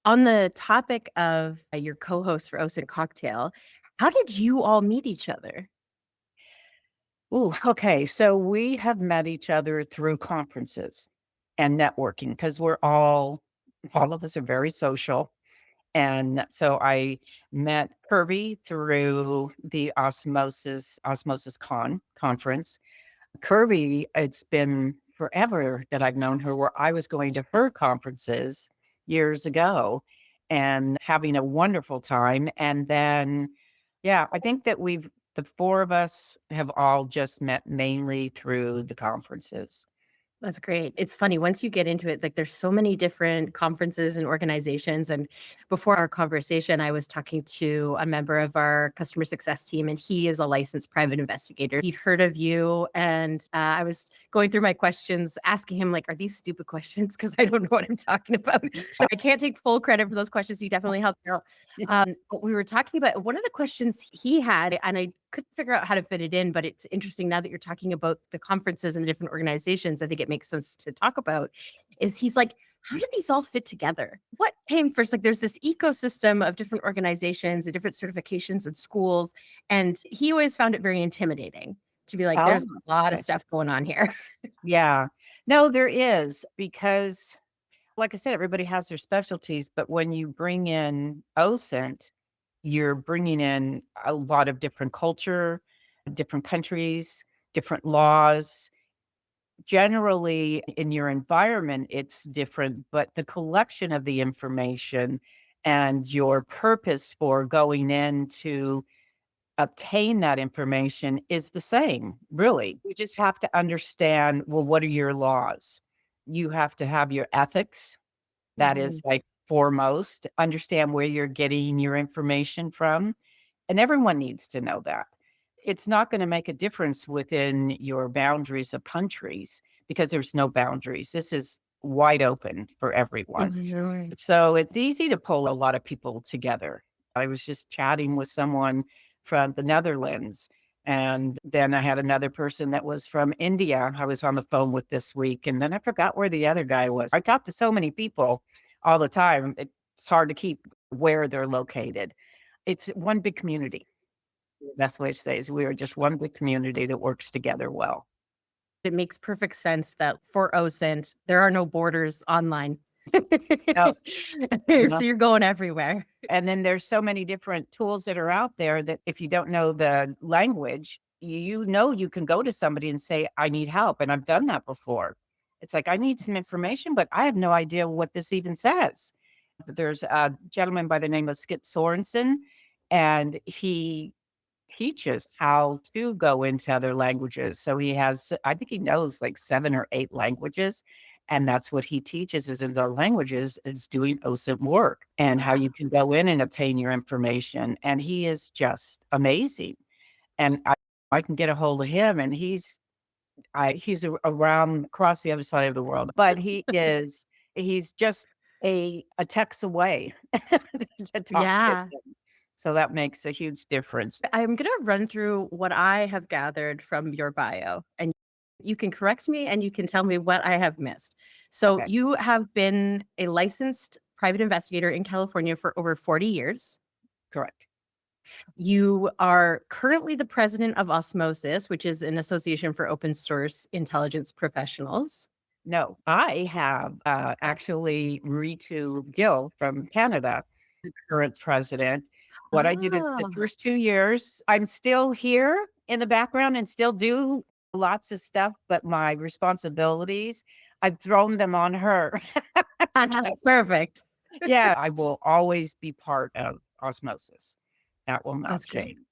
On the topic of your co-host for OSINT Cocktail, how did you all meet each other? Ooh, okay. So we have met each other through conferences and networking because all of us are very social. And so I met Kirby through the Osmosis conference. Kirby, it's been forever that I've known her, where I was going to her conferences years ago and having a wonderful time. And then, yeah, I think that the four of us have all just met mainly through the conferences. That's great. It's funny, once you get into it, like there's so many different conferences and organizations. And before our conversation, I was talking to a member of our customer success team, and he is a licensed private investigator. He'd heard of you, and I was going through my questions, asking him, like, are these stupid questions? Because I don't know what I'm talking about. So I can't take full credit for those questions. He definitely helped me out. But we were talking about one of the questions he had, and I couldn't figure out how to fit it in, but it's interesting now that you're talking about the conferences and the different organizations. I think it makes sense to talk about is he's like, how do these all fit together? What came first? Like there's this ecosystem of different organizations and different certifications and schools. And he always found it very intimidating to be like, Oh, there's a lot of okay. stuff going on here. Yeah. No, there is because, like I said, everybody has their specialties, but when you bring in OSINT, you're bringing in a lot of different culture, different countries, different laws. Generally, in your environment, it's different, but the collection of the information and your purpose for going in to obtain that information is the same, really. You just have to understand, well, what are your laws? You have to have your ethics. That is Mhm. like foremost. Understand where you're getting your information from. And everyone needs to know that. It's not going to make a difference within your boundaries of countries because there's no boundaries. This is wide open for everyone. Mhm. So it's easy to pull a lot of people together. I was just chatting with someone from the Netherlands. And then I had another person that was from India I was on the phone with this week. And then I forgot where the other guy was. I talk to so many people all the time. It's hard to keep where they're located. It's one big community. The best way to say is we are just one big community that works together well. It makes perfect sense that for OSINT, there are no borders online. No, So no. you're going everywhere. And then there's so many different tools that are out there that if you don't know the language, you know you can go to somebody and say, "I need help," and I've done that before. It's like, "I need some information, but I have no idea what this even says." But there's a gentleman by the name of Skip Sorensen, and he teaches how to go into other languages. So he has I think he knows like 7 or 8 languages, and that's what he teaches is in the languages is doing OSINT work and how you can go in and obtain your information, and he is just amazing. And I can get a hold of him, and he's around across the other side of the world, but he's just a text away to talk to Yeah. him. So that makes a huge difference. I'm going to run through what I have gathered from your bio, and you can correct me and you can tell me what I have missed. So, Okay, you have been a licensed private investigator in California for over 40 years. correct. You are currently the president of OSMOSIS, which is an association for open source intelligence professionals. No, I have, actually Ritu Gill from Canada, the current president. What I did is the Oh, first 2 years, I'm still here in the background and still do lots of stuff, but my responsibilities, I've thrown them on her. perfect. Yeah, I will always be part of osmosis. That will not That's change. great.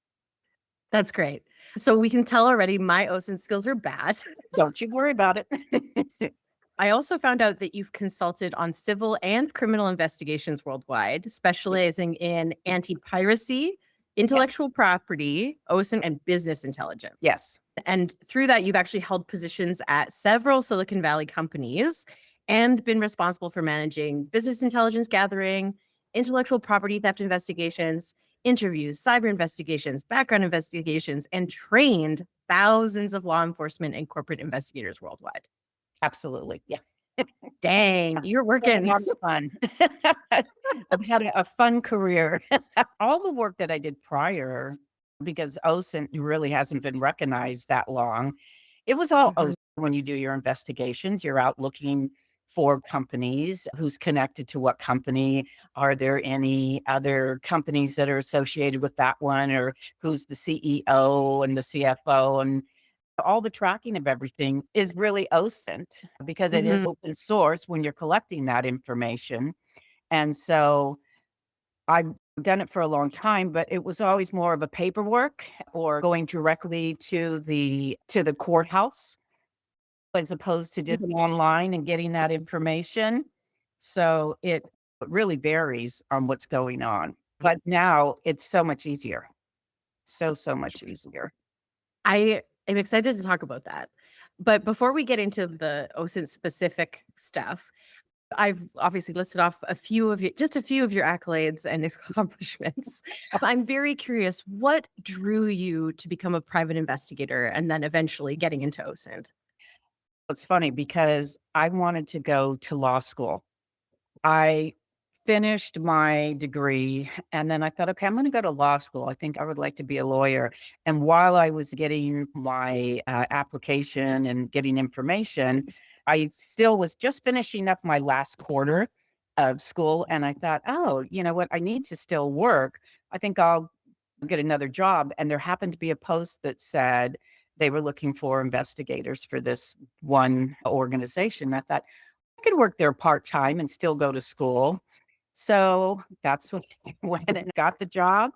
That's great. So we can tell already my OSINT skills are bad. Don't you worry about it. I also found out that you've consulted on civil and criminal investigations worldwide, specializing in anti-piracy, Yes, intellectual property, OSINT, and business intelligence. yes, And through that, you've actually held positions at several Silicon Valley companies and been responsible for managing business intelligence gathering, intellectual property theft investigations, interviews, cyber investigations, background investigations, and trained thousands of law enforcement and corporate investigators worldwide. absolutely, yeah. Dang, you're Been a working. lot of fun. I've had a fun career. All the work that I did prior, because OSINT really hasn't been recognized that long, it was all Mhm. OSINT. When you do your investigations, you're out looking for companies, who's connected to what company. Are there any other companies that are associated with that one, or who's the CEO and the CFO, and all the tracking of everything is really OSINT because it is Mhm. open source when you're collecting that information. And so I've done it for a long time, but it was always more of a paperwork or going directly to the courthouse as opposed to just online and getting that information. So it really varies on what's going on. But now it's so much easier. So much easier. I am excited to talk about that. But before we get into the OSINT specific stuff, I've obviously listed off just a few of your accolades and accomplishments. I'm very curious, what drew you to become a private investigator and then eventually getting into OSINT? It's funny because I wanted to go to law school. I finished my degree and then I thought, okay, I'm going to go to law school. I think I would like to be a lawyer. And while I was getting my application and getting information, I still was just finishing up my last quarter of school. And I thought, oh, you know what? I need to still work. I think I'll get another job. And there happened to be a post that said they were looking for investigators for this one organization. I thought, I could work there part-time and still go to school. So that's when I went and got the job.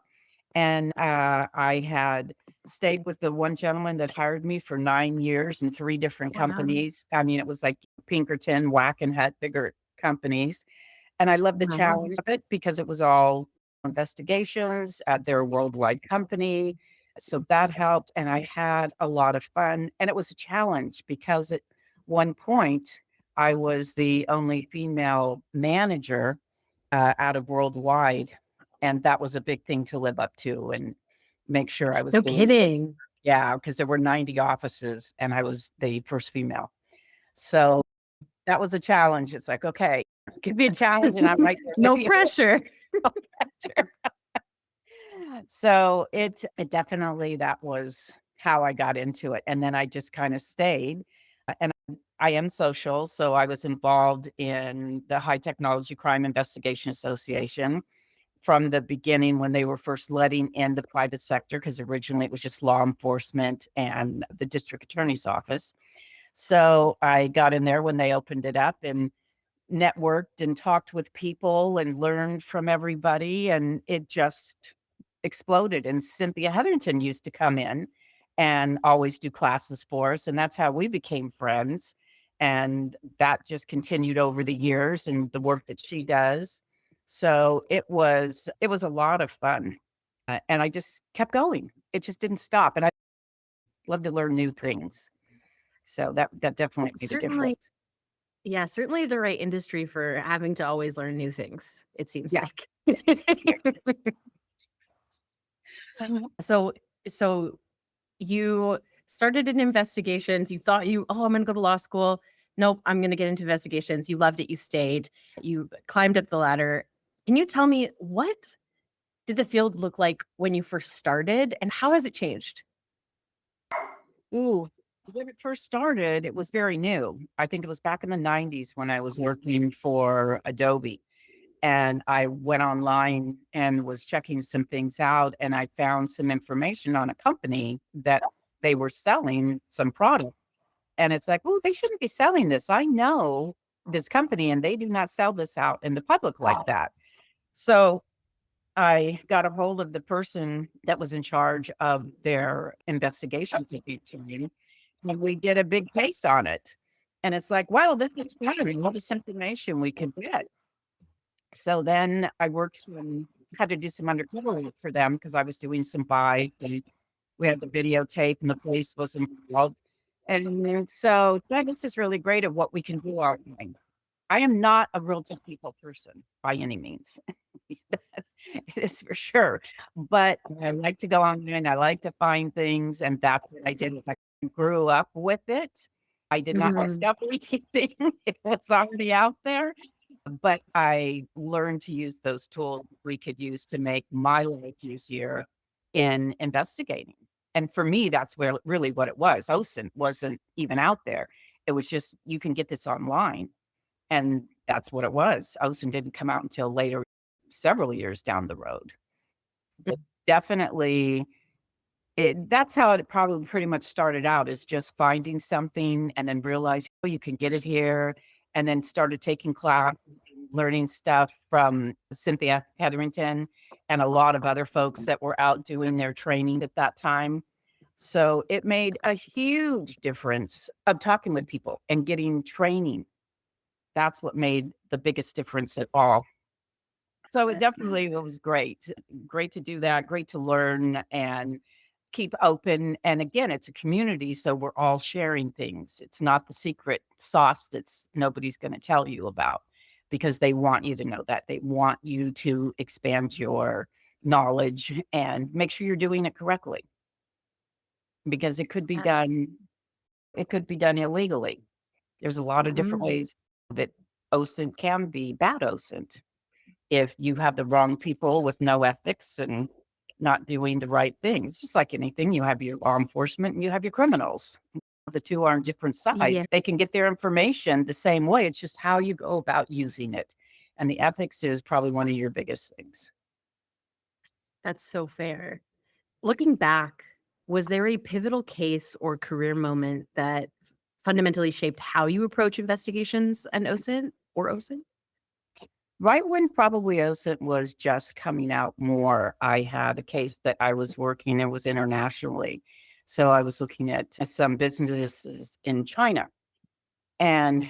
And I had stayed with the one gentleman that hired me for 9 years in three different Wow. companies. I mean, it was like Pinkerton, Wackenhut, bigger companies. And I loved the Wow. challenge of it because it was all investigations at their worldwide company. So that helped. And I had a lot of fun. And it was a challenge because at one point, I was the only female manager out of worldwide. And that was a big thing to live up to and make sure I was No doing. kidding. Yeah, because there were 90 offices and I was the first female. So that was a challenge. It's like, okay, it could be a challenge and I'm right there with No you. pressure. So it definitely, that was how I got into it. And then I just kind of stayed. And I am social. So I was involved in the High Technology Crime Investigation Association from the beginning when they were first letting in the private sector, because originally it was just law enforcement and the district attorney's office. So I got in there when they opened it up and networked and talked with people and learned from everybody, and it just exploded. And Cynthia Hetherington used to come in and always do classes for us, and that's how we became friends. And that just continued over the years and the work that she does. So it was a lot of fun. And I just kept going. It just didn't stop. And I love to learn new things. So that definitely made a Certainly, difference. yeah, certainly the right industry for having to always learn new things, it seems Yeah. like. So so you started in investigations, you thought "Oh, I'm gonna go to law school. Nope, I'm gonna get into investigations." You loved it, you stayed, you climbed up the ladder. Can you tell me what did the field look like when you first started, and how has it changed? Ooh, when it first started, it was very new. I think it was back in the 90s when I was working for Adobe. And I went online and was checking some things out, and I found some information on a company that they were selling some product. And it's like, oh, they shouldn't be selling this. I know this company, and they do not sell this out in the public like that. So I got a hold of the person that was in charge of their investigation team, and we did a big case on it. And it's like, wow, this is flattering. What is information we could get? So then I worked and had to do some undercover work for them because I was doing some buy. And we had the videotape and the police was involved. And then so that this is really great of what we can do online. I am not a real technical person by any means. It is for sure. But I like to go online. I like to find things. And that's what I did. I grew up with it. I did not Mhm. discover anything. It was already out there. But I learned to use those tools we could use to make my life easier in investigating. And for me, that's where really what it was. OSINT wasn't even out there. It was just, you can get this online. And that's what it was. OSINT didn't come out until later, several years down the road. But definitely, that's how it probably pretty much started out, is just finding something and then realizing, oh, you can get it here. And then started taking class, learning stuff from Cynthia Hetherington and a lot of other folks that were out doing their training at that time. So it made a huge difference of talking with people and getting training. That's what made the biggest difference at all. So it was great. Great to do that, great to learn and keep open. And again, it's a community, so we're all sharing things. It's not the secret sauce that's nobody's going to tell you about, because they want you to know that. They want you to expand your knowledge and make sure you're doing it correctly, because it could be done illegally. There's a lot of different Mm. ways that OSINT can be bad OSINT. If you have the wrong people with no ethics and not doing the right things, just like anything, you have your law enforcement and you have your criminals. The two are on different Yeah, sides. They can get their information the same way. It's just how you go about using it. And the ethics is probably one of your biggest things. that's so fair. Looking back, was there a pivotal case or career moment that fundamentally shaped how you approach investigations and OSINT or OSINT? Right when probably OSINT was just coming out more, I had a case that I was working, it was internationally. So I was looking at some businesses in China. And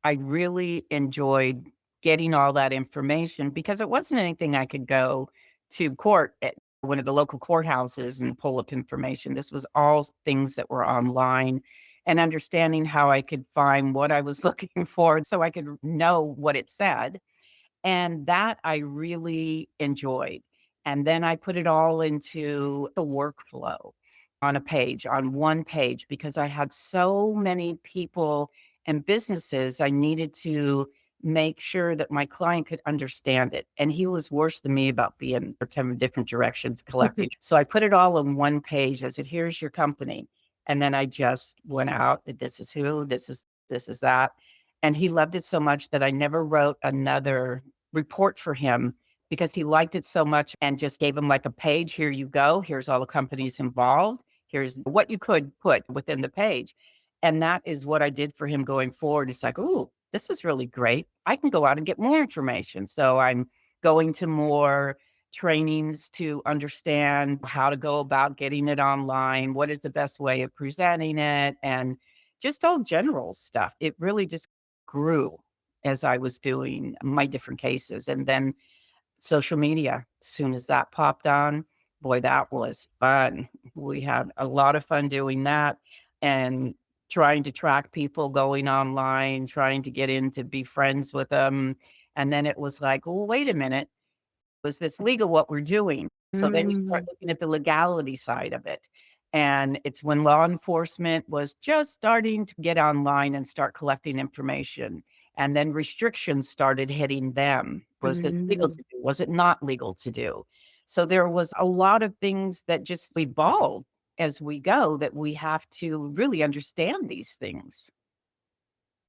I really enjoyed getting all that information, because it wasn't anything I could go to court at one of the local courthouses and pull up information. This was all things that were online, and understanding how I could find what I was looking for so I could know what it said. And that I really enjoyed. And then I put it all into the workflow on a page, on one page, because I had so many people and businesses I needed to make sure that my client could understand it. And he was worse than me about being 10 different directions collecting. So I put it all on one page. I said, here's your company. And then I just went out, this is who, this is that. And he loved it so much that I never wrote another report for him, because he liked it so much, and just gave him like a page. Here you go. Here's all the companies involved. Here's what you could put within the page. And that is what I did for him going forward. It's like, oh, this is really great. I can go out and get more information. So I'm going to more trainings to understand how to go about getting it online. What is the best way of presenting it? And just all general stuff. It really just grew as I was doing my different cases. And then social media, as soon as that popped on, boy, that was fun. We had a lot of fun doing that, and trying to track people going online, trying to get in to be friends with them. And then it was like, well, wait a minute, was this legal what we're doing? So then you start Mm. looking at the legality side of it. And it's when law enforcement was just starting to get online and start collecting information. And then restrictions started hitting them. Was this legal Mm. to do? Was it not legal to do? So there was a lot of things that just evolve as we go, that we have to really understand these things.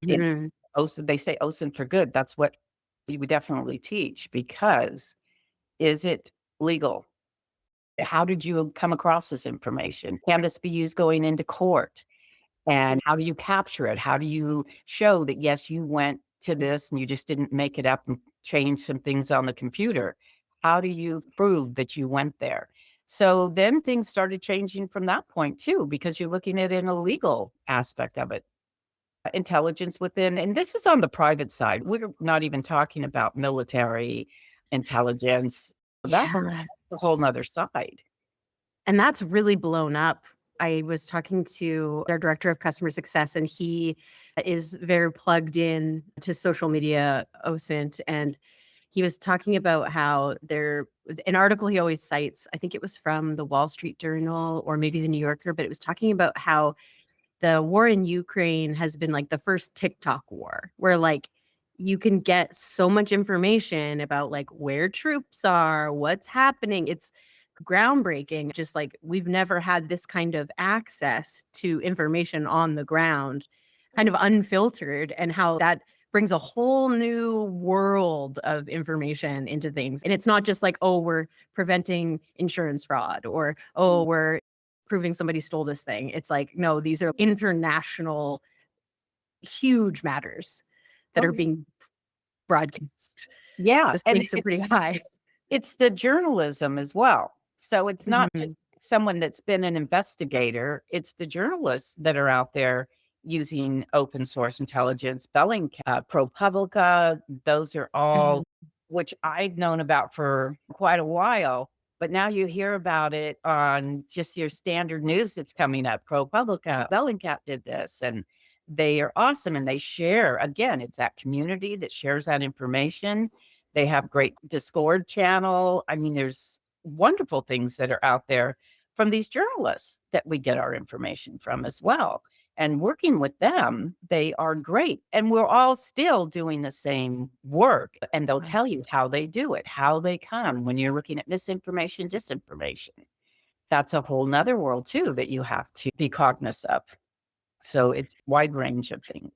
In Mhm. OSINT, they say OSINT for good. That's what we would definitely teach, because is it legal? How did you come across this information? Can this be used going into court? And how do you capture it? How do you show that, yes, you went to this and you just didn't make it up and change some things on the computer? How do you prove that you went there? So then things started changing from that point too, because you're looking at it in a legal aspect of it. Intelligence within, and this is on the private side. We're not even talking about military intelligence. That's Yeah. a whole nother side. And that's really blown up. I was talking to our director of customer success, and he is very plugged in to social media OSINT. And he was talking about how there, an article he always cites, I think it was from the Wall Street Journal or maybe the New Yorker, but it was talking about how the war in Ukraine has been like the first TikTok war, where like you can get so much information about like where troops are, what's happening. It's groundbreaking. Just like we've never had this kind of access to information on the ground, kind of unfiltered, and how that brings a whole new world of information into things. And it's not just like, oh, we're preventing insurance fraud, or, oh, we're proving somebody stole this thing. It's like, no, these are international, huge matters that Oh, are being broadcast. yeah. The And stakes are pretty high. it's the journalism as well. So it's not Mhm. just someone that's been an investigator, it's the journalists that are out there using open source intelligence. Bellingcat, ProPublica, those are all Mhm. which I'd known about for quite a while. But now you hear about it on just your standard news that's coming up. ProPublica, Bellingcat did this, and they are awesome. And they share, again, it's that community that shares that information. They have great Discord channel. I mean, there's wonderful things that are out there from these journalists that we get our information from as well. And working with them, they are great. And we're all still doing the same work. And they'll Wow. tell you how they do it, how they come when you're looking at misinformation, disinformation. That's a whole nother world too that you have to be cognizant of. So it's wide range of things.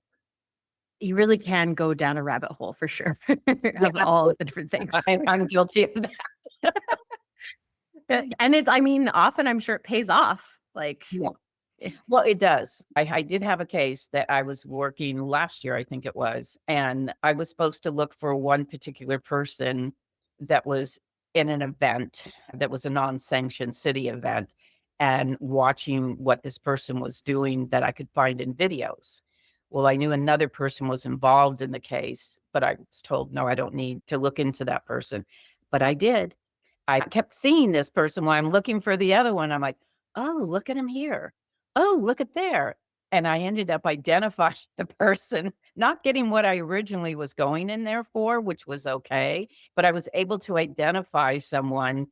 You really can go down a rabbit hole for sure Yeah, of all absolutely. the different things. I'm guilty of that. And it, I mean, often I'm sure it pays off. Like, Yeah. eh, Well, it does. I did have a case that I was working last year, I think it was, and I was supposed to look for one particular person that was in an event that was a non-sanctioned city event, and watching what this person was doing that I could find in videos. Well, I knew another person was involved in the case, but I was told, no, I don't need to look into that person. But I did. I kept seeing this person while I'm looking for the other one. I'm like, oh, look at him here. Oh, look at there. And I ended up identifying the person, not getting what I originally was going in there for, which was okay. But I was able to identify someone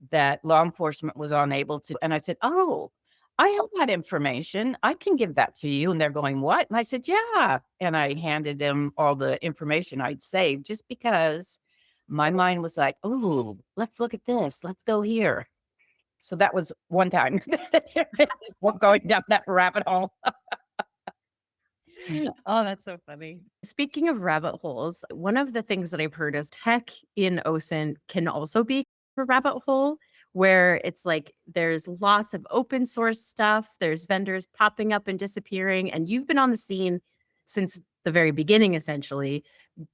that law enforcement was unable to. And I said, oh, I have that information. I can give that to you. And they're going, what? And I said, yeah. And I handed them all the information I'd saved just because my mind was like, "Oh, let's look at this. Let's go here." So that was one time. We're going down that rabbit hole. oh, that's so funny. Speaking of rabbit holes, one of the things that I've heard is tech in OSINT can also be a rabbit hole where it's like there's lots of open source stuff, there's vendors popping up and disappearing, and you've been on the scene since the very beginning, essentially,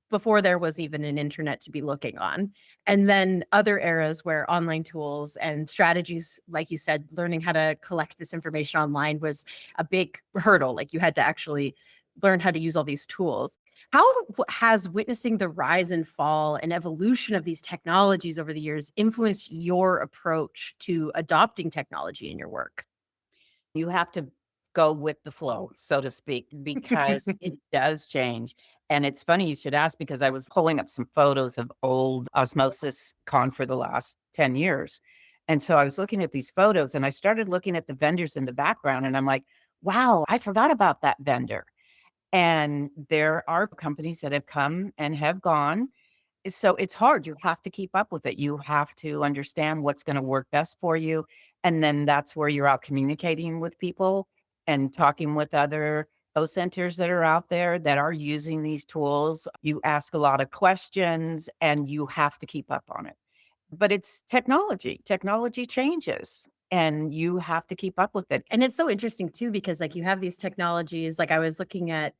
before there was even an internet to be looking on. And then other eras where online tools and strategies, like you said, learning how to collect this information online was a big hurdle. Like you had to actually learn how to use all these tools. How has witnessing the rise and fall and evolution of these technologies over the years influenced your approach to adopting technology in your work? You have to go with the flow, so to speak, because it does change. And it's funny you should ask because I was pulling up some photos of old Osmosis Con for the last 10 years. And so I was looking at these photos and I started looking at the vendors in the background and I'm like, wow, I forgot about that vendor. And there are companies that have come and have gone. So it's hard. You have to keep up with it. You have to understand what's going to work best for you. And then that's where you're out communicating with people and talking with other O centers that are out there that are using these tools. You ask a lot of questions and you have to keep up on it. But it's technology. Technology changes and you have to keep up with it. And it's so interesting too, because like you have these technologies, like I was looking at,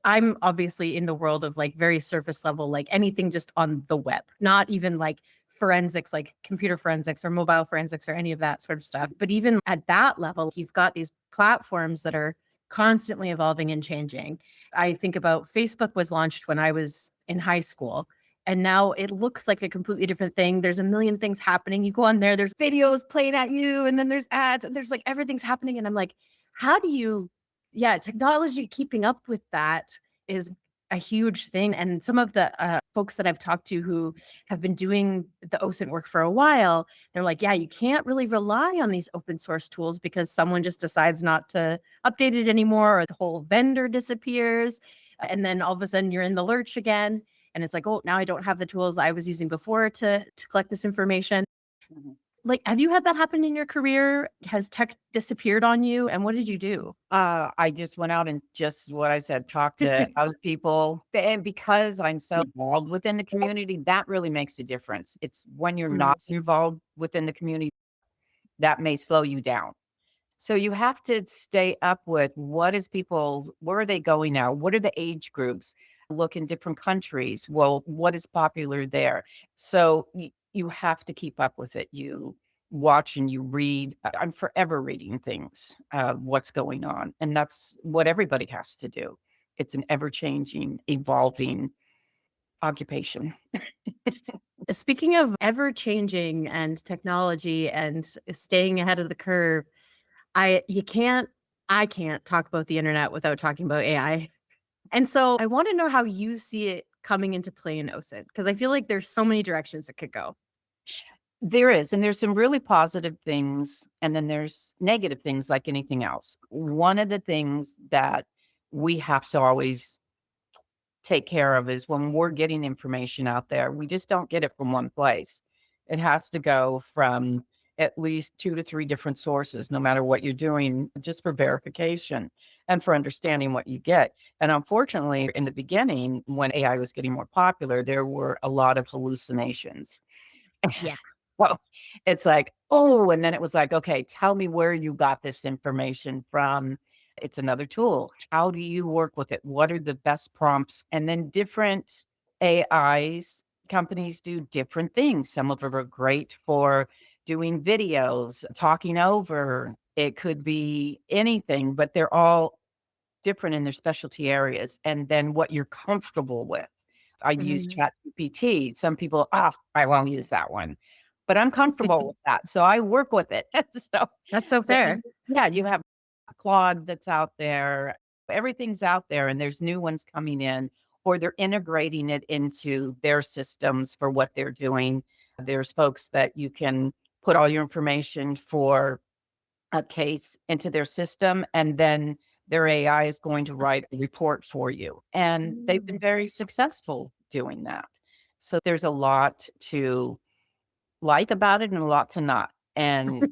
I'm obviously in the world of like very surface level, like anything just on the web, not even like forensics, like computer forensics or mobile forensics or any of that sort of stuff. But even at that level, you've got these platforms that are constantly evolving and changing. I think about Facebook was launched when I was in high school. And now it looks like a completely different thing. There's a million things happening. You go on there, there's videos playing at you, and then there's ads, and there's like everything's happening. And I'm like, how do you, yeah, technology keeping up with that is a huge thing. And some of the folks that I've talked to who have been doing the OSINT work for a while, they're like, yeah, you can't really rely on these open source tools because someone just decides not to update it anymore or the whole vendor disappears. And then all of a sudden you're in the lurch again. And it's like, oh, now I don't have the tools I was using before to collect this information. Mhm. Like, have you had that happen in your career? Has tech disappeared on you? And what did you do? I just went out and just what I said, talked to other people. And because I'm so involved within the community, that really makes a difference. It's when you're not involved within the community that may slow you down. So you have to stay up with where are they going now? What are the age groups? Look in different countries. Well, what is popular there? So you have to keep up with it. You watch and you read. I'm forever reading things, what's going on. And that's what everybody has to do. It's an ever changing, evolving occupation. Speaking of ever changing and technology and staying ahead of the curve, I you can't I can't talk about the internet without talking about AI. And so I want to know how you see it coming into play in OSINT because I feel like there's so many directions it could go. There is, and there's some really positive things, and then there's negative things like anything else. One of the things that we have to always take care of is when we're getting information out there, we just don't get it from one place. It has to go from at least 2 to 3 different sources, no matter what you're doing, just for verification and for understanding what you get. And unfortunately, in the beginning, when AI was getting more popular, there were a lot of hallucinations. Yeah. Well, it's like, oh, and then it was like, okay, tell me where you got this information from. It's another tool. How do you work with it? What are the best prompts? And then different AIs companies do different things. Some of them are great for doing videos, talking over. It could be anything, but they're all different in their specialty areas and then what you're comfortable with. I use Mhm. ChatGPT. Some people, I won't use that one, but I'm comfortable with that. So I work with it. so, That's so so fair. yeah, you have Claude that's out there. Everything's out there and there's new ones coming in or they're integrating it into their systems for what they're doing. There's folks that you can put all your information for a case into their system, and then their AI is going to write a report for you. And they've been Mm. very successful doing that. So there's a lot to like about it and a lot to not. And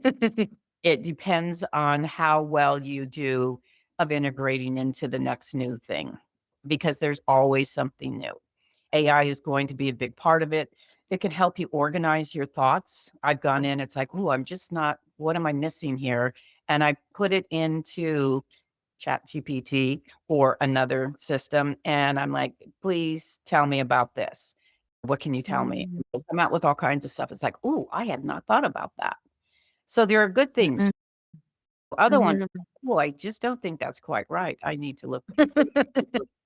it depends on how well you do of integrating into the next new thing, because there's always something new. AI is going to be a big part of it. It can help you organize your thoughts. I've gone in, it's like, oh, I'm just not, what am I missing here? And I put it into ChatGPT or another system. And I'm like, please tell me about this. What can you tell me? Mm. It'll come out with all kinds of stuff. It's like, oh, I had not thought about that. So there are good things. Mhm. Other ones, Mhm. oh, I just don't think that's quite right. I need to look at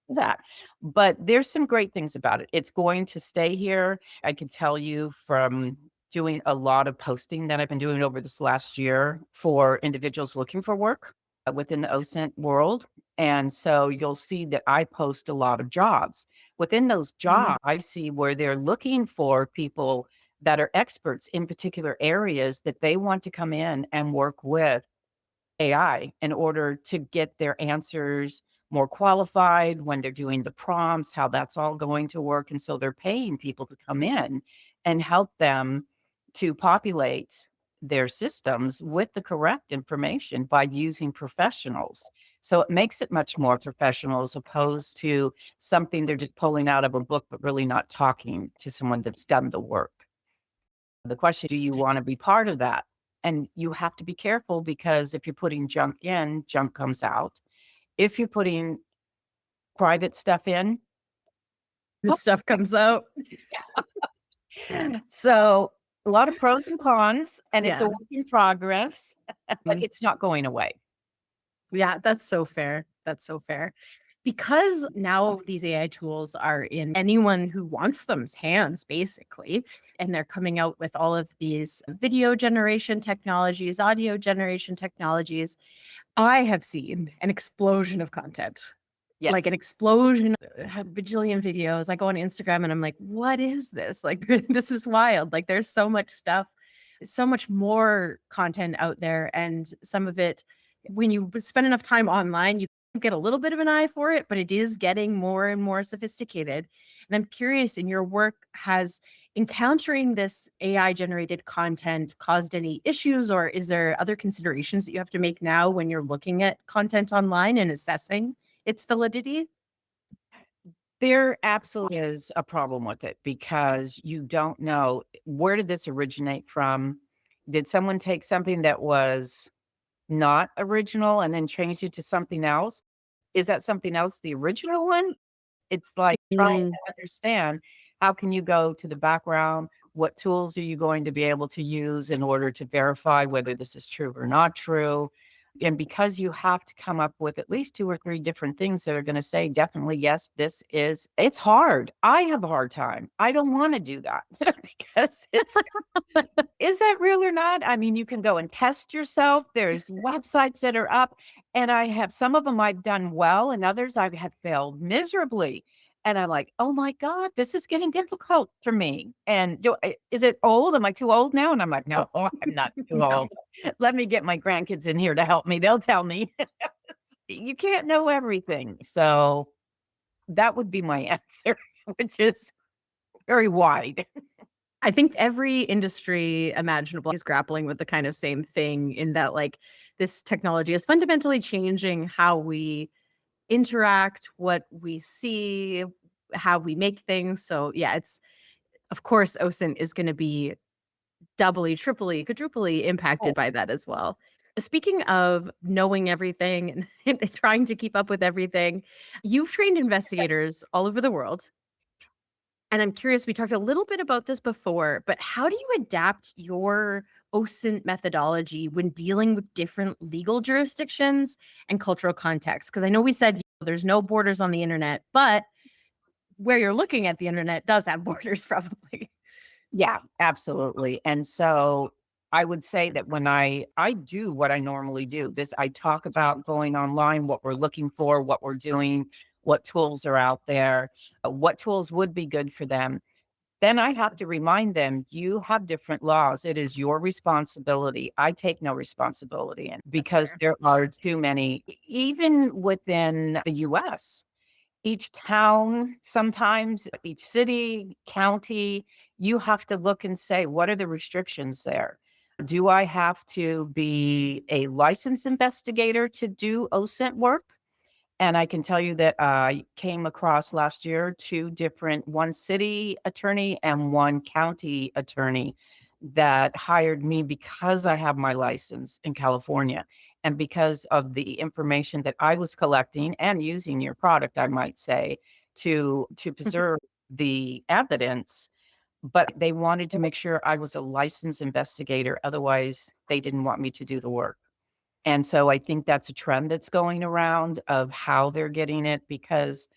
that. But there's some great things about it. It's going to stay here. I can tell you from doing a lot of posting that I've been doing over this last year for individuals looking for work within the OSINT world. And so you'll see that I post a lot of jobs. Within those Mhm. jobs, I see where they're looking for people that are experts in particular areas that they want to come in and work with AI in order to get their answers more qualified when they're doing the prompts, how that's all going to work. And so they're paying people to come in and help them to populate their systems with the correct information by using professionals. So it makes it much more professional as opposed to something they're just pulling out of a book, but really not talking to someone that's done the work. The question, do you want to be part of that? And you have to be careful because if you're putting junk in, junk comes out. If you're putting private stuff in, This stuff comes out. so a lot of pros and cons, and it's a Yeah. work in progress, but Mm. it's not going away. Yeah, that's so fair. That's so fair. Because now these AI tools are in anyone who wants them's hands, basically, and they're coming out with all of these video generation technologies, audio generation technologies. I have seen an explosion of content, like an Yes. explosion, a bajillion videos. I go on Instagram and I'm like, what is this? Like, this is wild. Like, there's so much stuff, so much more content out there. And some of it, when you spend enough time online, you get a little bit of an eye for it, but it is getting more and more sophisticated. And I'm curious, in your work, has encountering this AI generated content caused any issues, or is there other considerations that you have to make now when you're looking at content online and assessing its validity? There absolutely is a problem with it because you don't know where did this originate from? Did someone take something that was not original and then change it to something else? Is that something else the original one? It's like trying Mm, to understand how can you go to the background? What tools are you going to be able to use in order to verify whether this is true or not true? And because you have to come up with at least 2 or 3 different things that are gonna say, definitely, yes, this is it's hard. I have a hard time. I don't wanna do that because it's is that real or not? I mean, you can go and test yourself. There's websites that are up, and I have some of them I've done well, and others I have failed miserably. And I'm like, "Oh my god, this is getting difficult for me." And is it old? Am I too old now? And I'm like, "No, I'm not too no. old. Let me get my grandkids in here to help me. They'll tell me." You can't know everything. So that would be my answer, which is very wide. I think every industry imaginable is grappling with the kind of same thing in that, like, this technology is fundamentally changing how we interact, what we see, how we make things. So, yeah, it's of course, OSINT is gonna be doubly, triply, quadruply impacted Oh, by that as well. Speaking of knowing everything and trying to keep up with everything, you've trained investigators all over the world. And I'm curious, we talked a little bit about this before, but how do you adapt your OSINT methodology when dealing with different legal jurisdictions and cultural contexts? Because I know we said there's no borders on the internet, but where you're looking at the internet does have borders probably. yeah, absolutely. And so I would say that when I do what I normally do, this I talk about going online, what we're looking for, what we're doing, what tools are out there, what tools would be good for them. Then I have to remind them, you have different laws. It is your responsibility. I take no responsibility and That's because fair. there are too many, even within the US. Each town, sometimes each city, county, you have to look and say, what are the restrictions there? Do I have to be a licensed investigator to do OSINT work? And I can tell you that I came across last year 2 different one city attorney and one county attorney that hired me because I have my license in California and because of the information that I was collecting and using your product, I might say, to preserve the evidence, but they wanted to make sure I was a licensed investigator, otherwise they didn't want me to do the work. And so I think that's a trend that's going around of how they're getting it because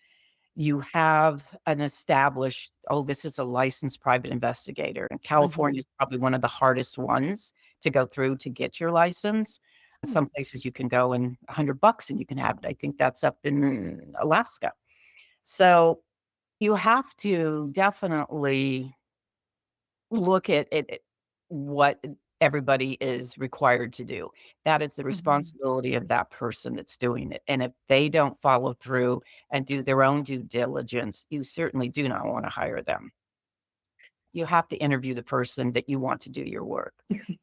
you have an established, oh, this is a licensed private investigator. And California Mhm. is probably one of the hardest ones to go through to get your license. Hmm. Some places you can go and $100 and you can have it. I think that's up in Alaska. So you have to definitely look at what everybody is required to do. That is the Mhm. responsibility of that person that's doing it, and if they don't follow through and do their own due diligence, you certainly do not wanna hire them. You have to interview the person that you want to do your work.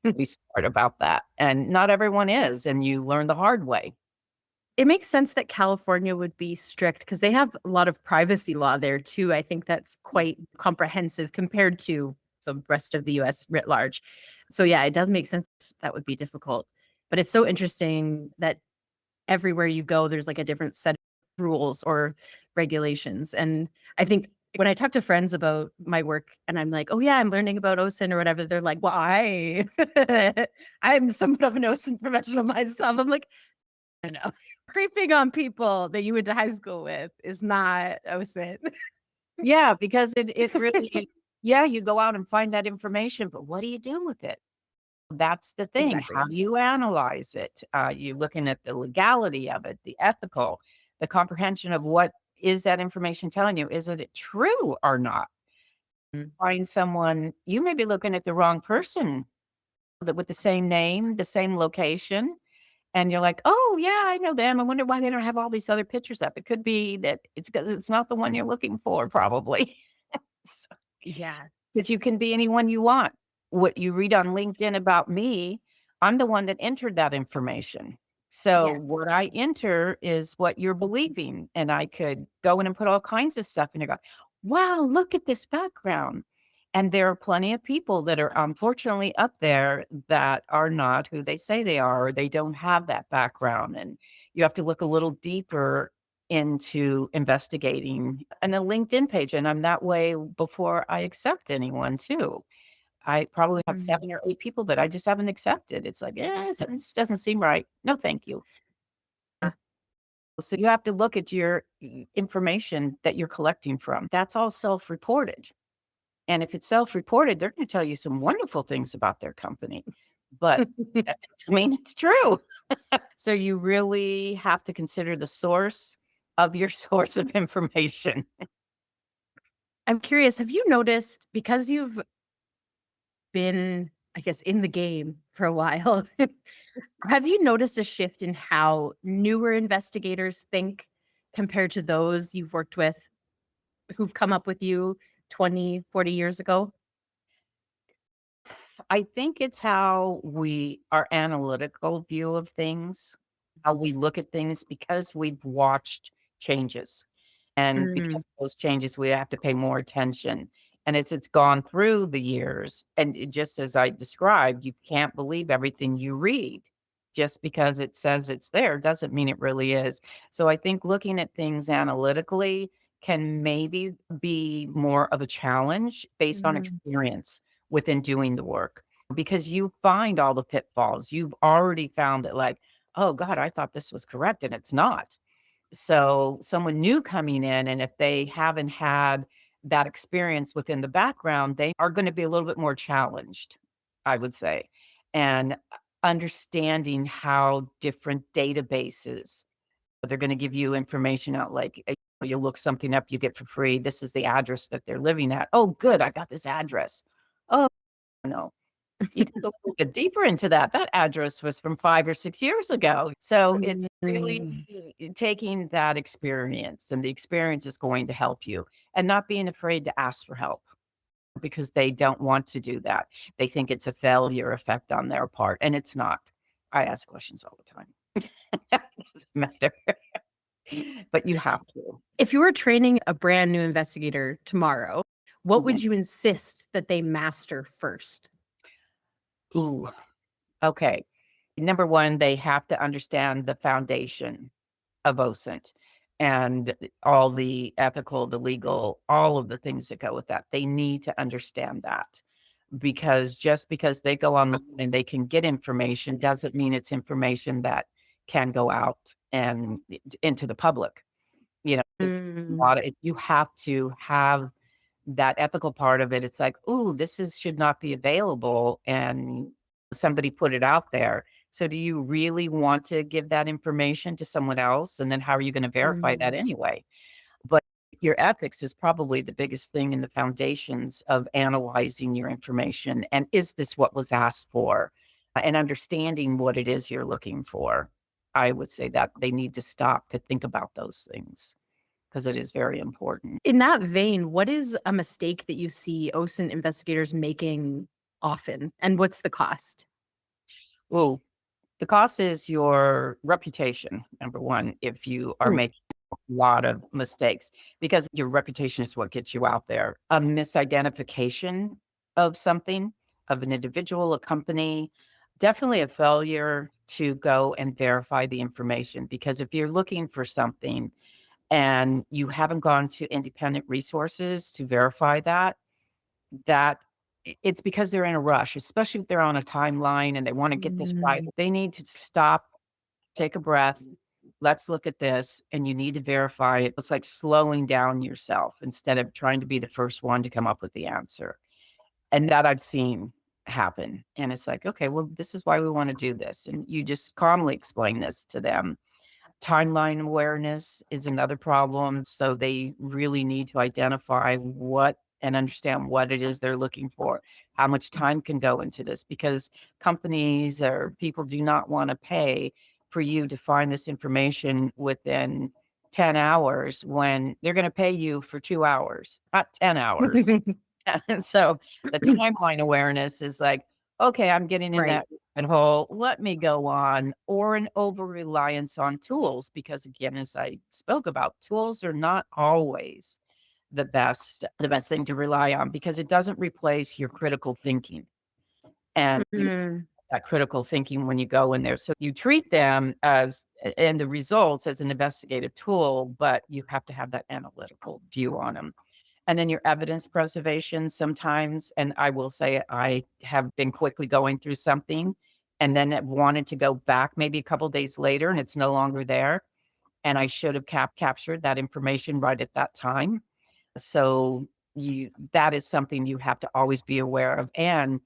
Be smart about that, and not everyone is, and you learn the hard way. It makes sense that California would be strict because they have a lot of privacy law there too. I think that's quite comprehensive compared to the rest of the US writ large. So yeah, it does make sense that would be difficult. But it's so interesting that everywhere you go, there's like a different set of rules or regulations. And I think when I talk to friends about my work and I'm like, oh yeah, I'm learning about OSINT or whatever, they're like, well, I'm somewhat of an OSINT professional myself. I'm like, I know. Creeping on people that you went to high school with is not OSINT. Yeah, because it really yeah, you go out and find that information, but what do you do with it? That's the thing. How Exactly. do you analyze it? You're looking at the legality of it, the ethical, the comprehension of what is that information telling you? Is it true or not? Mm. Find someone, you may be looking at the wrong person with the same name, the same location, And you're like, oh yeah, I know them. I wonder why they don't have all these other pictures up. It could be that it's because it's not the one you're looking for, probably. Yeah. Because you can be anyone you want. What you read on LinkedIn about me, I'm the one that entered that information. So Yes. what I enter is what you're believing. And I could go in and put all kinds of stuff in and go, wow, look at this background. And there are plenty of people that are unfortunately up there that are not who they say they are, or they don't have that background. And you have to look a little deeper into investigating and a LinkedIn page. And I'm that way before I accept anyone too. I probably have Mm. 7 or 8 people that I just haven't accepted. It's like, this doesn't seem right. No, thank you. So you have to look at your information that you're collecting from. That's all self-reported. And if it's self-reported, they're going to tell you some wonderful things about their company. But that doesn't mean it's true. So you really have to consider the source of your source of information. I'm curious, have you noticed, because you've been, I guess, in the game for a while, have you noticed a shift in how newer investigators think compared to those you've worked with who've come up with you 20, 40 years ago? I think it's how our analytical view of things, how we look at things because we've watched changes. And because Mm, of those changes, we have to pay more attention. And as it's gone through the years, and just as I described, you can't believe everything you read. Just because it says it's there doesn't mean it really is. So I think looking at things analytically can maybe be more of a challenge based on mm, experience within doing the work because you find all the pitfalls. You've already found it like, oh God, I thought this was correct and it's not. So someone new coming in, and if they haven't had that experience within the background, they are going to be a little bit more challenged, I would say. And understanding how different databases, they're going to give you information out like you look something up, you get for free. This is the address that they're living at. Oh, good. I got this address. Oh, no. You can go a little bit deeper into that. That address was from 5 or 6 years ago. So it's mm. really taking that experience, and the experience is going to help you, and not being afraid to ask for help because they don't want to do that. They think it's a failure effect on their part, and it's not. I ask questions all the time. Doesn't matter, but you have to. If you were training a brand new investigator tomorrow, what would Mhm. you insist that they master first? Ooh, okay. Number 1, they have to understand the foundation of OSINT and all the ethical, the legal, all of the things that go with that. They need to understand that because just because they go on and they can get information doesn't mean it's information that can go out and into the public. There's a Mm, lot of you have to have that ethical part of it. It's like, "Ooh, this is should not be available," and somebody put it out there. So do you really want to give that information to someone else? And then how are you gonna verify that mm, anyway? But your ethics is probably the biggest thing in the foundations of analyzing your information, and is this what was asked for? And understanding what it is you're looking for. I would say that they need to stop to think about those things because it is very important. In that vein, what is a mistake that you see OSINT investigators making often, and what's the cost? Well, the cost is your reputation, number 1, if you are Ooh, making a lot of mistakes, because your reputation is what gets you out there. A misidentification of something, of an individual, a company, definitely a failure to go and verify the information, because if you're looking for something and you haven't gone to independent resources to verify that it's because they're in a rush, especially if they're on a timeline and they wanna get this right. mm, They need to stop, take a breath, let's look at this, and you need to verify it. It's like slowing down yourself instead of trying to be the first one to come up with the answer, and that I've seen happen, and it's like, "Okay, well, this is why we wanna do this," and you just calmly explain this to them. Timeline awareness is another problem, so they really need to identify what and understand what it is they're looking for. How much time can go into this, because companies or people do not wanna pay for you to find this information within 10 hours when they're going to pay you for 2 hours, not 10 hours. And so the timeline awareness is like, okay, I'm getting in Right. that rabbit hole. Let me go on, or an over reliance on tools. Because again, as I spoke about, tools are not always the best thing to rely on, because it doesn't replace your critical thinking. And you Mhm. that critical thinking when you go in there. So you treat them as and the results as an investigative tool, but you have to have that analytical view on them. And then your evidence preservation sometimes, and I will say I have been quickly going through something and then it wanted to go back maybe a couple days later and it's no longer there. And I should have captured that information right at that time. So that is something you have to always be aware of. And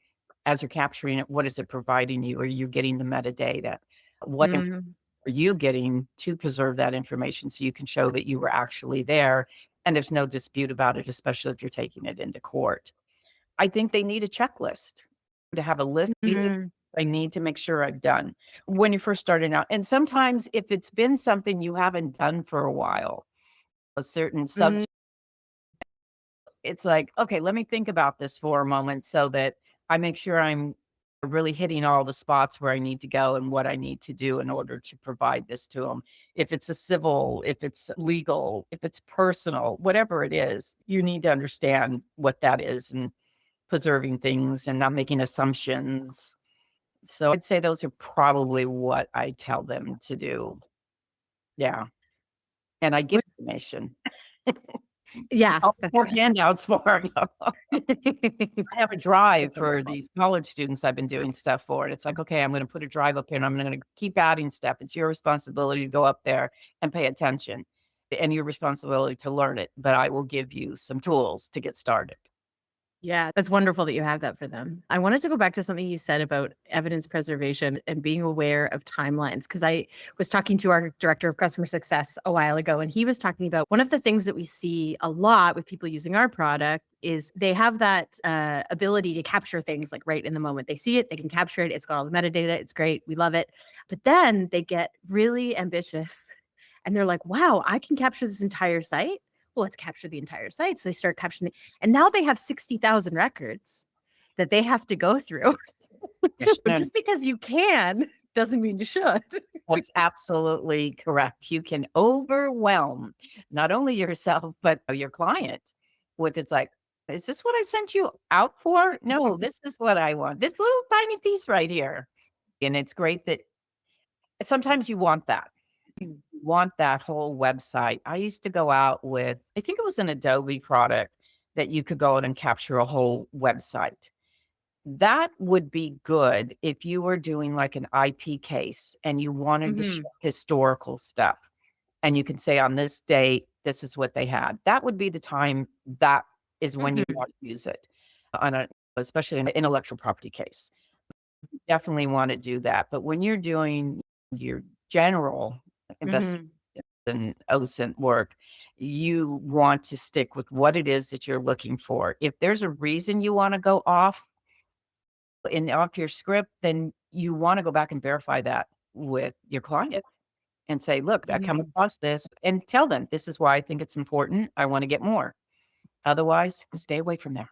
as you're capturing it, what is it providing you? Are you getting the metadata? What Mm. are you getting to preserve that information so you can show that you were actually there and there's no dispute about it, especially if you're taking it into court? I think they need a checklist to have a list. These are Mhm. I need to make sure I've done when you're first starting out. And sometimes if it's been something you haven't done for a while, a certain Mhm. subject, it's like, okay, let me think about this for a moment so that I make sure I'm really hitting all the spots where I need to go and what I need to do in order to provide this to them. If it's a civil, if it's legal, if it's personal, whatever it is, you need to understand what that is and preserving things and not making assumptions. So I'd say those are probably what I tell them to do. Yeah. And I give information. Yeah, I'll that's pour handouts for 'em. I have a drive that's for wonderful. these college students I've been doing stuff for, and it's like, "Okay, I'm gonna put a drive up here, and I'm gonna keep adding stuff. It's your responsibility to go up there and pay attention, and your responsibility to learn it, but I will give you some tools to get started." Yeah, that's wonderful that you have that for them. I wanted to go back to something you said about evidence preservation and being aware of timelines, because I was talking to our director of customer success a while ago, and he was talking about one of the things that we see a lot with people using our product is they have that ability to capture things like right in the moment. They see it, they can capture it. It's got all the metadata. It's great. We love it. But then they get really ambitious and they're like, wow, I can capture this entire site. Well, let's capture the entire site. So they start capturing, and now they have 60,000 records that they have to go through. Yes, But just because you can doesn't mean you should. it's absolutely correct. You can overwhelm not only yourself, but your client with it's like, "Is this what I sent you out for? No, this is what I want. This little tiny piece right here." And it's great that sometimes you want that. You want that whole website. I used to go out with, I think it was an Adobe product that you could go out and capture a whole website. That would be good if you were doing like an IP case and you wanted to show Mhm, historical stuff and you can say on this date, this is what they had. That would be the time that is when you mhm, want to use it on a, especially an intellectual property case. Definitely want to do that. But when you're doing your general investigation mhm, and OSINT work, you want to stick with what it is that you're looking for. If there's a reason you want to go off your script, then you want to go back and verify that with your client and say, look, I come mhm. across this and tell them this is why I think it's important. I want to get more. Otherwise, stay away from there.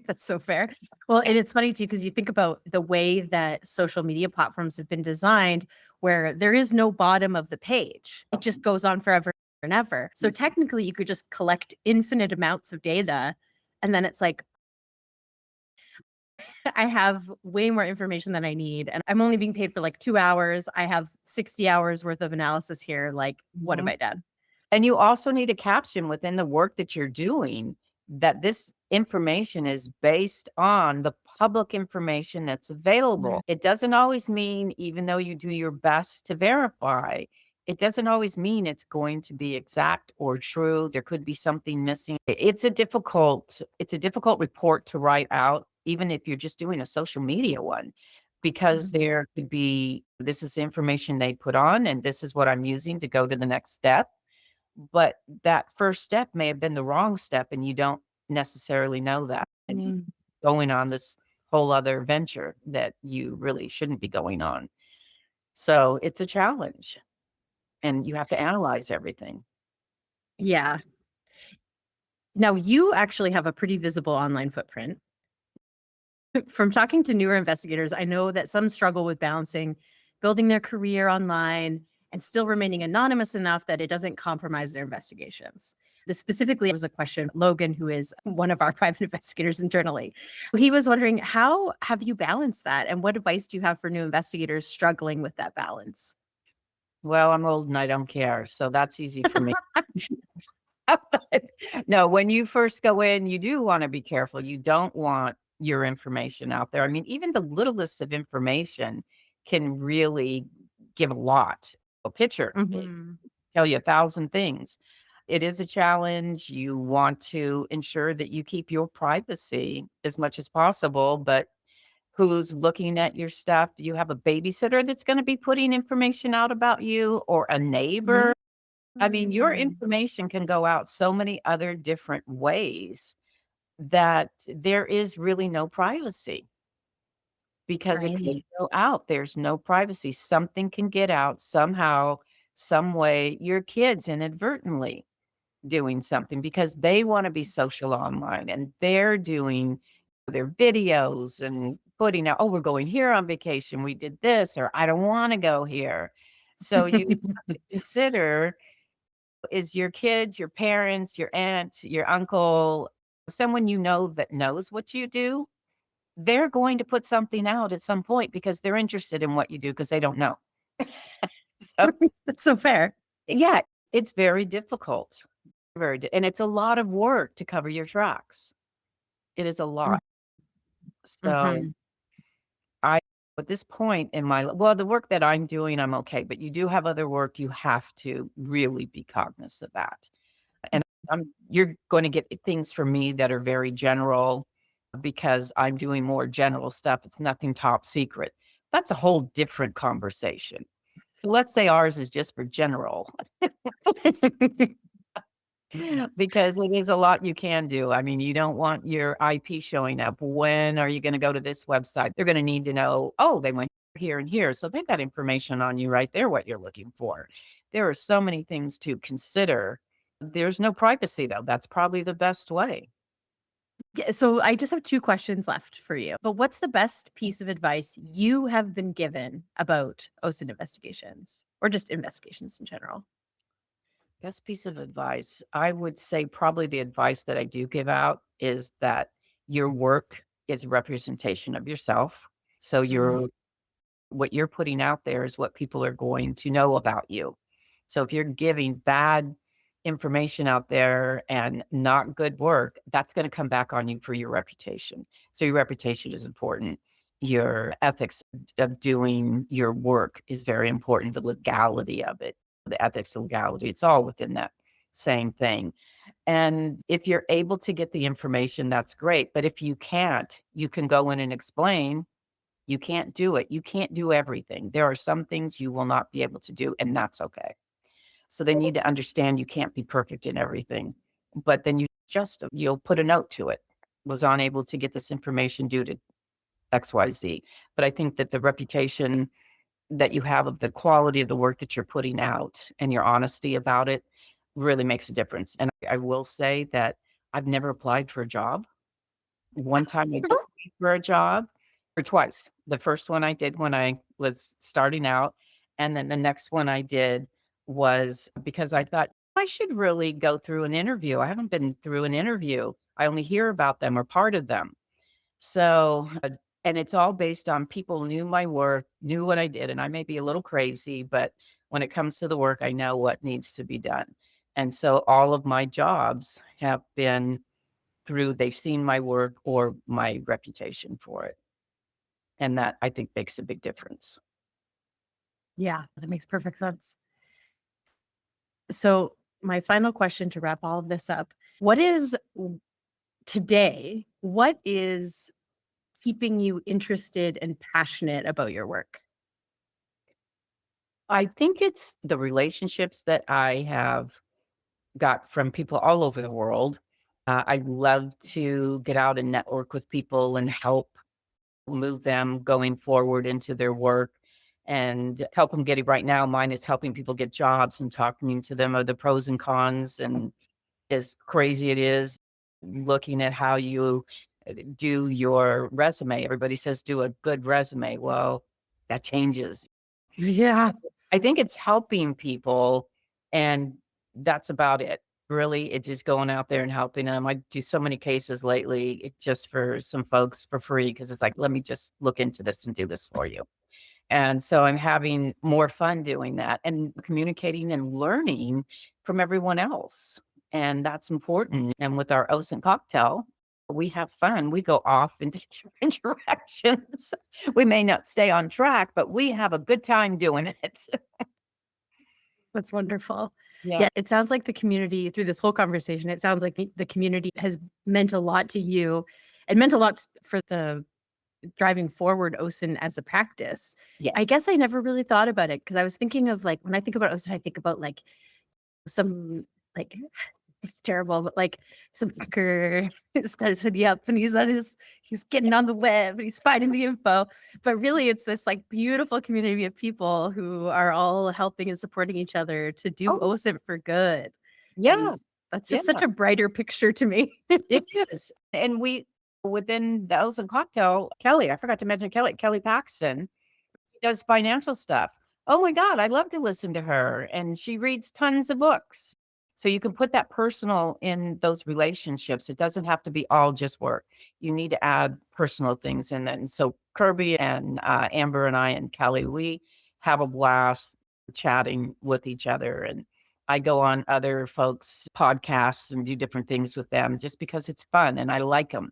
That's so fair. Well, and it's funny too, because you think about the way that social media platforms have been designed, where there is no bottom of the page. It just goes on forever and ever. So technically, you could just collect infinite amounts of data. And then it's like, I have way more information than I need. And I'm only being paid for like 2 hours. I have 60 hours worth of analysis here. Like, what have Mhm. I done? And you also need a caption within the work that you're doing that this information is based on the public information that's Mhm. available. It doesn't always mean, even though you do your best to verify, it doesn't always mean it's going to be exact or true. There could be something missing. It's a difficult report to write out, even if you're just doing a social media one, because Mhm. there could be, this is the information they put on, and this is what I'm using to go to the next step, but that first step may have been the wrong step, and you don't necessarily know that, and you're Mhm. going on this whole other venture that you really shouldn't be going on. So it's a challenge and you have to analyze everything. Yeah. Now, you actually have a pretty visible online footprint. From talking to newer investigators, I know that some struggle with balancing building their career online and still remaining anonymous enough that it doesn't compromise their investigations. This specifically was a question, Logan, who is one of our private investigators internally. He was wondering, how have you balanced that? And what advice do you have for new investigators struggling with that balance? Well, I'm old and I don't care. So that's easy for me. But no, when you first go in, you do want to be careful. You don't want your information out there. I mean, even the littlest of information can really give a lot. A picture it Mhm. tell you 1,000 things. It is a challenge. You want to ensure that you keep your privacy as much as possible, but who's looking at your stuff? Do you have a babysitter that's going to be putting information out about you or a neighbor? I mean, your Mm. information can go out so many other different ways that there is really no privacy because it Right. can go out. There's no privacy. Something can get out somehow, some way. Your kids inadvertently doing something because they want to be social online and they're doing their videos and putting out, oh, we're going here on vacation. We did this, or I don't want to go here. So you consider, is your kids, your parents, your aunt, your uncle, someone you know that knows what you do, they're going to put something out at some point because they're interested in what you do because they don't know. So, That's so fair. yeah, it's very difficult. And it's a lot of work to cover your tracks. It is a lot. So Mhm. I, at this point in my, well, the work that I'm doing, I'm okay, but you do have other work. You have to really be cognizant of that. And you're going to get things from me that are very general because I'm doing more general stuff. It's nothing top secret. That's a whole different conversation. So let's say ours is just for general because it is a lot you can do. I mean, you don't want your IP showing up. When are you going to go to this website? They're going to need to know, oh, they went here and here. So they've got information on you right there, what you're looking for. There are so many things to consider. There's no privacy, though. That's probably the best way. Yeah, so I just have 2 questions left for you. But what's the best piece of advice you have been given about OSINT investigations or just investigations in general? Best piece of advice, I would say probably the advice that I do give out is that your work is a representation of yourself. So Mhm. what you're putting out there is what people are going to know about you. So if you're giving bad information out there and not good work, that's going to come back on you for your reputation. So your reputation is important. Your ethics of doing your work is very important. The legality of it, the ethics and legality, it's all within that same thing. And if you're able to get the information, that's great. But if you can't, you can go in and explain you can't do it. You can't do everything. There are some things you will not be able to do, and that's okay. So they need to understand you can't be perfect in everything. But then you'll put a note to it. Was unable to get this information due to XYZ. But I think that the reputation that you have of the quality of the work that you're putting out and your honesty about it really makes a difference. And I will say that I've never applied for a job. One time I did for a job, or twice. The first one I did when I was starting out, and then the next one I did was because I thought, I should really go through an interview. I haven't been through an interview. I only hear about them or part of them. So, and it's all based on people knew my work, knew what I did, and I may be a little crazy, but when it comes to the work, I know what needs to be done. And so all of my jobs have been through they've seen my work or my reputation for it. And that I think makes a big difference. Yeah, that makes perfect sense. So, my final question to wrap all of this up, what is today, what is keeping you interested and passionate about your work? I think it's the relationships that I have got from people all over the world. I love to get out and network with people and help move them going forward into their work. and help them get it. Right now, mine is helping people get jobs and talking to them of the pros and cons, and as crazy it is, looking at how you do your resume. Everybody says do a good resume. Well, that changes. Yeah. I think it's helping people, and that's about it. Really, it's just going out there and helping them. I do so many cases lately, just for some folks for free, because it's like, let me just look into this and do this for you. And so I'm having more fun doing that and communicating and learning from everyone else. And that's important. And with our OSINT cocktail, we have fun. We go off in different directions. We may not stay on track, but we have a good time doing it. That's wonderful. Yeah. Yeah, it sounds like the community through this whole conversation, it sounds like the community has meant a lot to you and meant a lot for the driving forward OSINT as a practice. Yeah. I guess I never really thought about it because I was thinking of like when I think about OSINT, I think about like some like it's terrible, but like some sucker starts hoodie up and he's getting on the web and he's finding the info. But really it's this like beautiful community of people who are all helping and supporting each other to do Oh, OSINT for good. yeah. And that's just Yeah. such a brighter picture to me. It is. And we, within the OSINT cocktail, Kelly, I forgot to mention Kelly Paxton does financial stuff. Oh my God, I love to listen to her. And she reads tons of books. So you can put that personal in those relationships. It doesn't have to be all just work. You need to add personal things in it. And so Kirby and Amber and I and Kelly, we have a blast chatting with each other. And I go on other folks' podcasts and do different things with them just because it's fun and I like them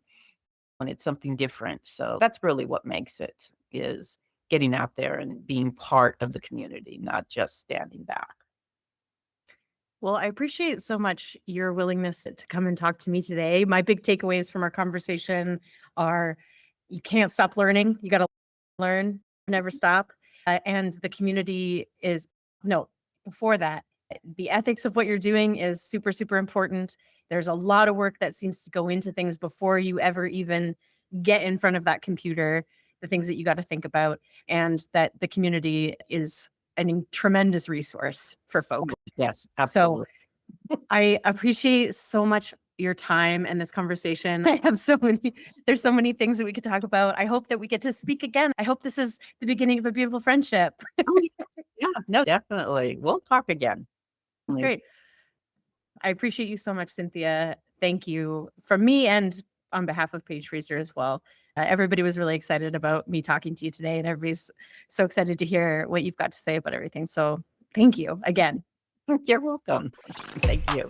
when it's something different. So that's really what makes it, is getting out there and being part of the community, not just standing back. Well, I appreciate so much your willingness to come and talk to me today. My big takeaways from our conversation are you can't stop learning. You got to learn, never stop. And the community is, no, before that, the ethics of what you're doing is super, super important. There's a lot of work that seems to go into things before you ever even get in front of that computer, the things that you got to think about, and that the community is a tremendous resource for folks. Yes, absolutely. So I appreciate so much your time and this conversation. There's so many things that we could talk about. I hope that we get to speak again. I hope this is the beginning of a beautiful friendship. Oh, yeah, no, definitely. We'll talk again. It's great. I appreciate you so much, Cynthia. Thank you from me and on behalf of Page Freezer as well. Everybody was really excited about me talking to you today, and everybody's so excited to hear what you've got to say about everything. So thank you again. You're welcome. Thank you.